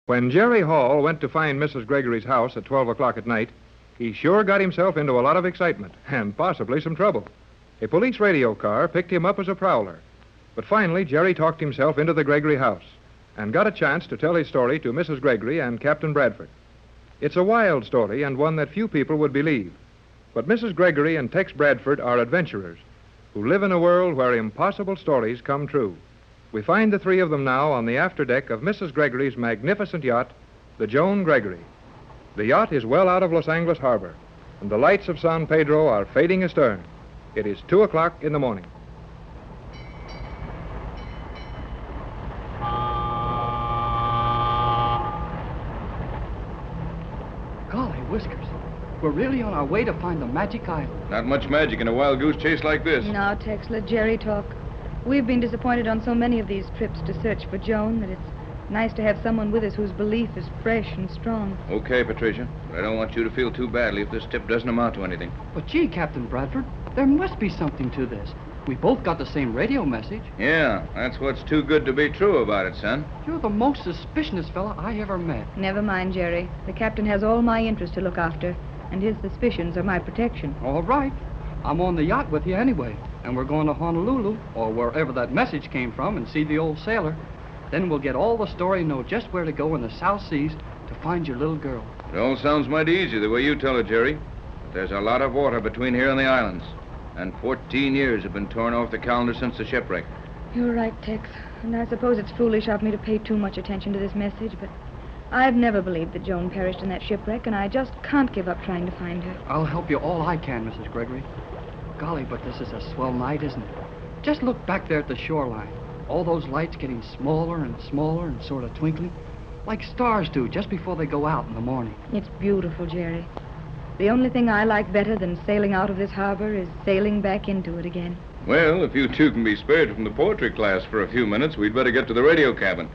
When Jerry Hall went to find Mrs. Gregory's house at 12 o'clock at night, he sure got himself into a lot of excitement and possibly some trouble. A police radio car picked him up as a prowler. But finally, Jerry talked himself into the Gregory house and got a chance to tell his story to Mrs. Gregory and Captain Bradford. It's a wild story and one that few people would believe. But Mrs. Gregory and Tex Bradford are adventurers who live in a world where impossible stories come true. We find the three of them now on the afterdeck of Mrs. Gregory's magnificent yacht, the Joan Gregory. The yacht is well out of Los Angeles Harbor, and the lights of San Pedro are fading astern. It is 2 o'clock in the morning. Golly whiskers. We're really on our way to find the magic island. Not much magic in a wild goose chase like this. Now, Tex, let Jerry talk. We've been disappointed on so many of these trips to search for Joan that it's nice to have someone with us whose belief is fresh and strong. Okay, Patricia. But I don't want you to feel too badly if this tip doesn't amount to anything. But gee, Captain Bradford, there must be something to this. We both got the same radio message. Yeah, that's what's too good to be true about it, son. You're the most suspicious fella I ever met. Never mind, Jerry. The captain has all my interest to look after, and his suspicions are my protection. All right. I'm on the yacht with you anyway, and we're going to Honolulu, or wherever that message came from, and see the old sailor. Then we'll get all the story and know just where to go in the South Seas to find your little girl. It all sounds mighty easy the way you tell it, Jerry. But there's a lot of water between here and the islands. And 14 years have been torn off the calendar since the shipwreck. You're right, Tex. And I suppose it's foolish of me to pay too much attention to this message, but I've never believed that Joan perished in that shipwreck, and I just can't give up trying to find her. I'll help you all I can, Mrs. Gregory. Golly, but this is a swell night, isn't it? Just look back there at the shoreline. All those lights getting smaller and smaller and sort of twinkling, like stars do just before they go out in the morning. It's beautiful, Jerry. The only thing I like better than sailing out of this harbor is sailing back into it again. Well, if you two can be spared from the poetry class for a few minutes, we'd better get to the radio cabin.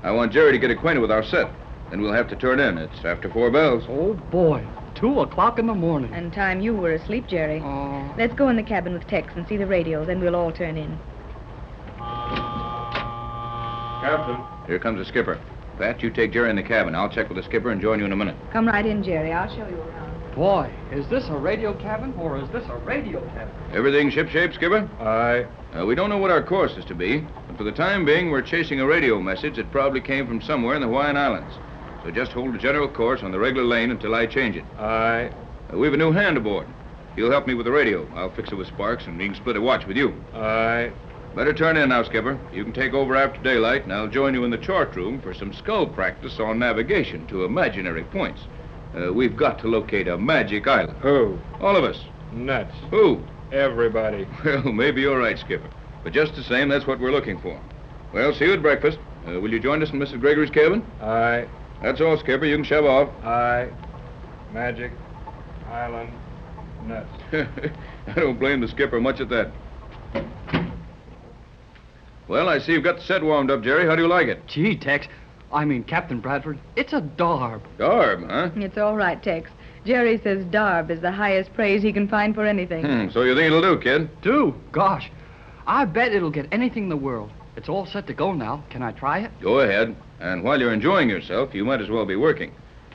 I want Jerry to get acquainted with our set. Then we'll have to turn in. It's after 4 bells. Oh, boy. 2 o'clock in the morning. And time you were asleep, Jerry. Oh. Let's go in the cabin with Tex and see the radio, then we'll all turn in. Captain. Here comes the skipper. Pat, you take Jerry in the cabin. I'll check with the skipper and join you in a minute. Come right in, Jerry. I'll show you around. Boy, is this a radio cabin or is this a radio cabin? Everything shipshape, skipper? Aye. We don't know what our course is to be, but for the time being, we're chasing a radio message that probably came from somewhere in the Hawaiian Islands. So just hold a general course on the regular lane until I change it. Aye. We've a new hand aboard. He'll help me with the radio. I'll fix it with Sparks, and he can split a watch with you. Aye. Better turn in now, skipper. You can take over after daylight, and I'll join you in the chart room for some skull practice on navigation to imaginary points. We've got to locate a magic island. Who? All of us. Nuts. Who? Everybody. Well, maybe you're right, skipper. But just the same, that's what we're looking for. Well, see you at breakfast. Will you join us in Mrs. Gregory's cabin? Aye. That's all, skipper. You can shove off. Aye. Magic Island nuts. I don't blame the skipper much at that. Well, I see you've got the set warmed up, Jerry. How do you like it? Gee, Tex. I mean, Captain Bradford, it's a darb. Darb, huh? It's all right, Tex. Jerry says darb is the highest praise he can find for anything. So you think it'll do, kid? Do? Gosh. I bet it'll get anything in the world. It's all set to go now. Can I try it? Go ahead. And while you're enjoying yourself, you might as well be working.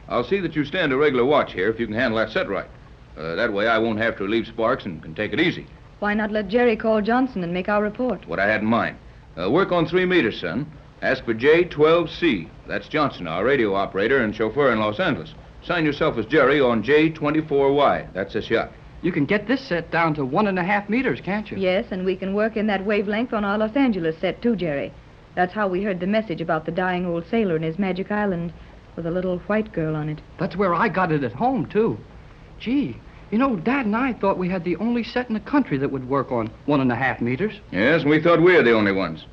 I'll see that you stand a regular watch here if you can handle that set right. That way I won't have to relieve Sparks and can take it easy. Why not let Jerry call Johnson and make our report? What I had in mind. Work on 3 meters, son. Ask for J12C. That's Johnson, our radio operator and chauffeur in Los Angeles. Sign yourself as Jerry on J24Y. That's this yacht. You can get this set down to 1.5 meters, can't you? Yes, and we can work in that wavelength on our Los Angeles set, too, Jerry. That's how we heard the message about the dying old sailor and his magic island with a little white girl on it. That's where I got it at home, too. Gee, you know, Dad and I thought we had the only set in the country that would work on 1.5 meters. Yes, and we thought we were the only ones.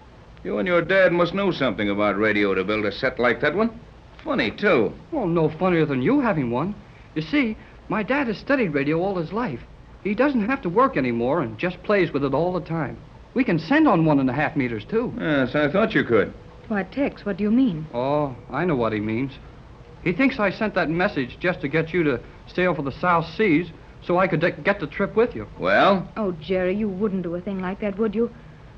You and your dad must know something about radio to build a set like that one. Funny, too. Well, no funnier than you having one. You see, my dad has studied radio all his life. He doesn't have to work anymore and just plays with it all the time. We can send on 1.5 meters, too. Yes, I thought you could. Why, Tex, what do you mean? Oh, I know what he means. He thinks I sent that message just to get you to sail for the South Seas so I could get the trip with you. Well? Oh, Jerry, you wouldn't do a thing like that, would you?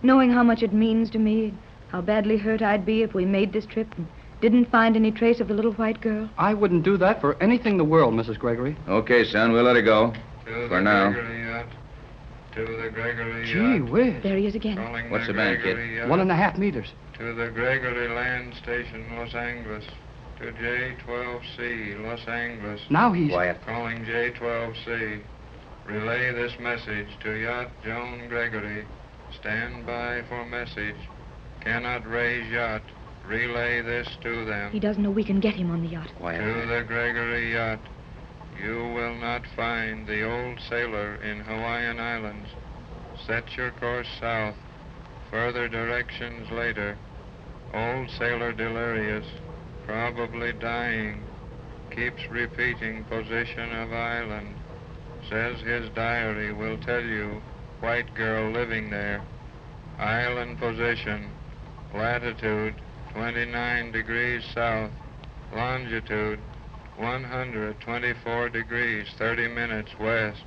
Knowing how much it means to me, how badly hurt I'd be if we made this trip, and Didn't find any trace of the little white girl? I wouldn't do that for anything in the world, Mrs. Gregory. Okay, son, we'll let her go. For now. To the Gregory Gee whiz. There he is again. Calling What's the band, kid? Gregory 1.5 meters. To the Gregory Land Station, Los Angeles. To J12C, Los Angeles. Now he's... Quiet. Calling J12C. Relay this message to yacht Joan Gregory. Stand by for message. Cannot raise yacht. Relay this to them. He doesn't know we can get him on the yacht. Quiet. To the Gregory yacht. You will not find the old sailor in Hawaiian Islands. Set your course south. Further directions later. Old sailor delirious. Probably dying. Keeps repeating position of island. Says his diary will tell you white girl living there. Island position. Latitude 29 degrees south. Longitude 124 degrees 30 minutes west.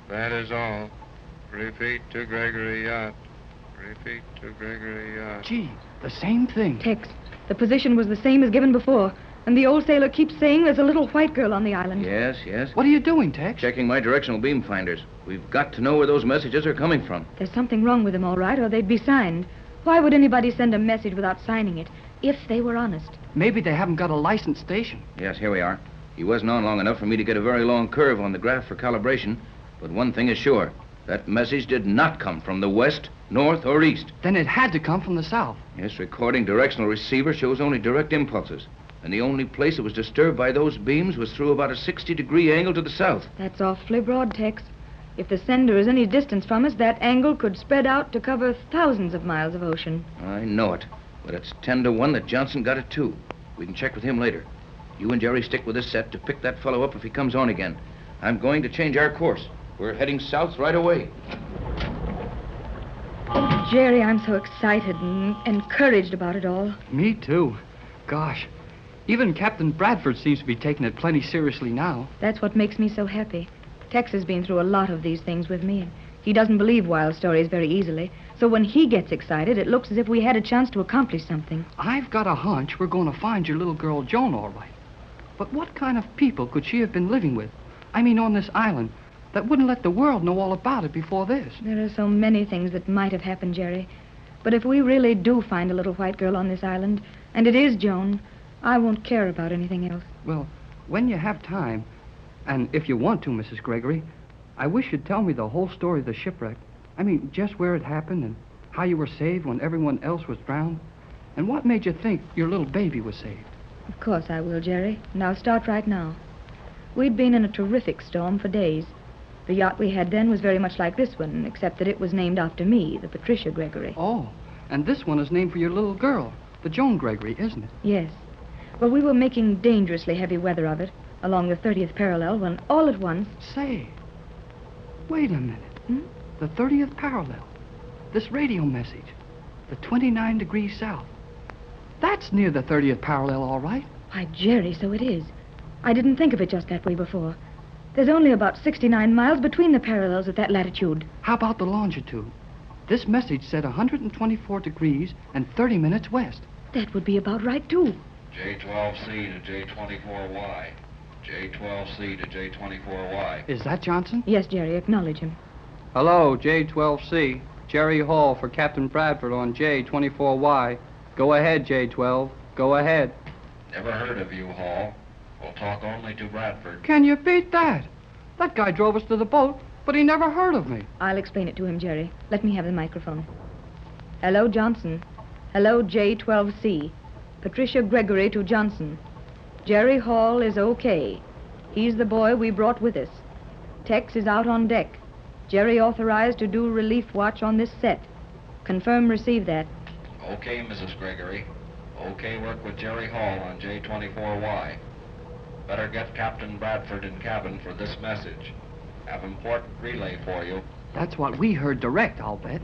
That is all. Repeat to Gregory yacht. Repeat to Gregory yacht. Gee, the same thing. Tex, the position was the same as given before. And the old sailor keeps saying there's a little white girl on the island. Yes, yes. What are you doing, Tex? Checking my directional beam finders. We've got to know where those messages are coming from. There's something wrong with them, all right, or they'd be signed. Why would anybody send a message without signing it, if they were honest? Maybe they haven't got a licensed station. Yes, here we are. He wasn't on long enough for me to get a very long curve on the graph for calibration. But one thing is sure. That message did not come from the west, north, or east. Then it had to come from the south. Yes, recording directional receiver shows only direct impulses. And the only place it was disturbed by those beams was through about a 60-degree angle to the south. That's awfully broad, Tex. If the sender is any distance from us, that angle could spread out to cover thousands of miles of ocean. I know it. But it's 10 to 1 that Johnson got it, too. We can check with him later. You and Jerry stick with this set to pick that fellow up if he comes on again. I'm going to change our course. We're heading south right away. Oh, Jerry, I'm so excited and encouraged about it all. Me too. Gosh, even Captain Bradford seems to be taking it plenty seriously now. That's what makes me so happy. Tex has been through a lot of these things with me, and he doesn't believe wild stories very easily. So when he gets excited, it looks as if we had a chance to accomplish something. I've got a hunch we're going to find your little girl Joan all right. But what kind of people could she have been living with? I mean, on this island, that wouldn't let the world know all about it before this. There are so many things that might have happened, Jerry. But if we really do find a little white girl on this island, and it is Joan, I won't care about anything else. Well, when you have time, and if you want to, Mrs. Gregory, I wish you'd tell me the whole story of the shipwreck. I mean, just where it happened and how you were saved when everyone else was drowned. And what made you think your little baby was saved? Of course I will, Jerry, and I'll start right now. We'd been in a terrific storm for days. The yacht we had then was very much like this one, except that it was named after me, the Patricia Gregory. Oh, and this one is named for your little girl, the Joan Gregory, isn't it? Yes. Well, we were making dangerously heavy weather of it, along the 30th parallel, when all at once... Say, wait a minute. The 30th parallel. This radio message. The 29 degrees south. That's near the 30th parallel, all right. Why, Jerry, so it is. I didn't think of it just that way before. There's only about 69 miles between the parallels at that latitude. How about the longitude? This message said 124 degrees and 30 minutes west. That would be about right, too. J12C to J24Y. J12C to J24Y. Is that Johnson? Yes, Jerry, acknowledge him. Hello, J12C. Jerry Hall for Captain Bradford on J24Y. Go ahead, J12. Go ahead. Never heard of you, Hall. We'll talk only to Bradford. Can you beat that? That guy drove us to the boat, but he never heard of me. I'll explain it to him, Jerry. Let me have the microphone. Hello, Johnson. Hello, J12C. Patricia Gregory to Johnson. Jerry Hall is okay. He's the boy we brought with us. Tex is out on deck. Jerry authorized to do relief watch on this set. Confirm receive that. Okay, Mrs. Gregory. Okay, work with Jerry Hall on J24Y. Better get Captain Bradford in cabin for this message. Have important relay for you. That's what we heard direct, I'll bet.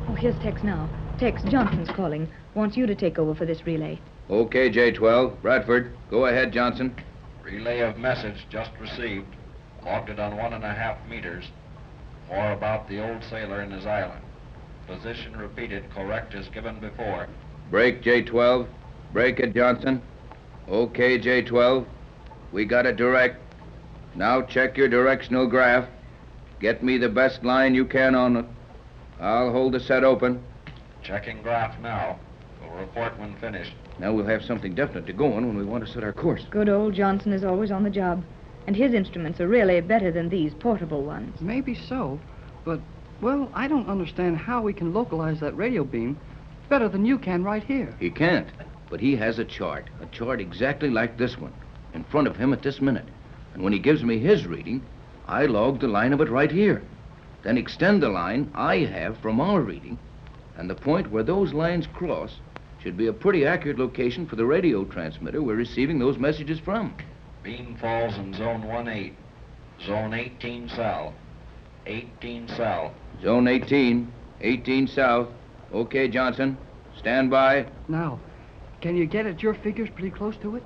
Oh, here's Tex now. Tex, Johnson's calling. Wants you to take over for this relay. Okay, J12. Bradford, go ahead, Johnson. Relay of message just received. Logged it on 1.5 meters. More about the old sailor and his island. Position repeated, correct as given before. Break, J12. Break it, Johnson. Okay, J12. We got it direct. Now check your directional graph. Get me the best line you can on it. I'll hold the set open. Checking graph now. We'll report when finished. Now we'll have something definite to go on when we want to set our course. Good old Johnson is always on the job. And his instruments are really better than these portable ones. Maybe so, but, well, I don't understand how we can localize that radio beam better than you can right here. He can't, but he has a chart exactly like this one, in front of him at this minute. And when he gives me his reading, I log the line of it right here. Then extend the line I have from our reading, and the point where those lines cross should be a pretty accurate location for the radio transmitter we're receiving those messages from. Beam falls in zone 1-8. Zone 18 south. 18 south. Zone 18, 18 south. Okay, Johnson. Stand by. Now, can you get at your figures pretty close to it?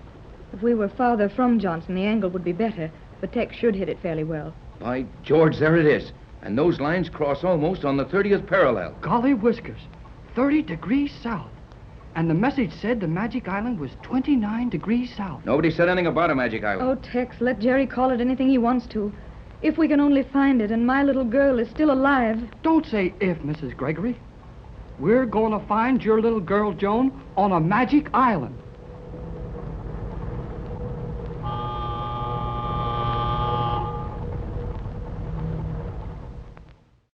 If we were farther from Johnson, the angle would be better, but Tex should hit it fairly well. By George, there it is. And those lines cross almost on the 30th parallel. Golly whiskers, 30 degrees south. And the message said the Magic Island was 29 degrees south. Nobody said anything about a magic island. Oh, Tex, let Jerry call it anything he wants to. If we can only find it and my little girl is still alive. Don't say if, Mrs. Gregory. We're going to find your little girl, Joan, on a magic island.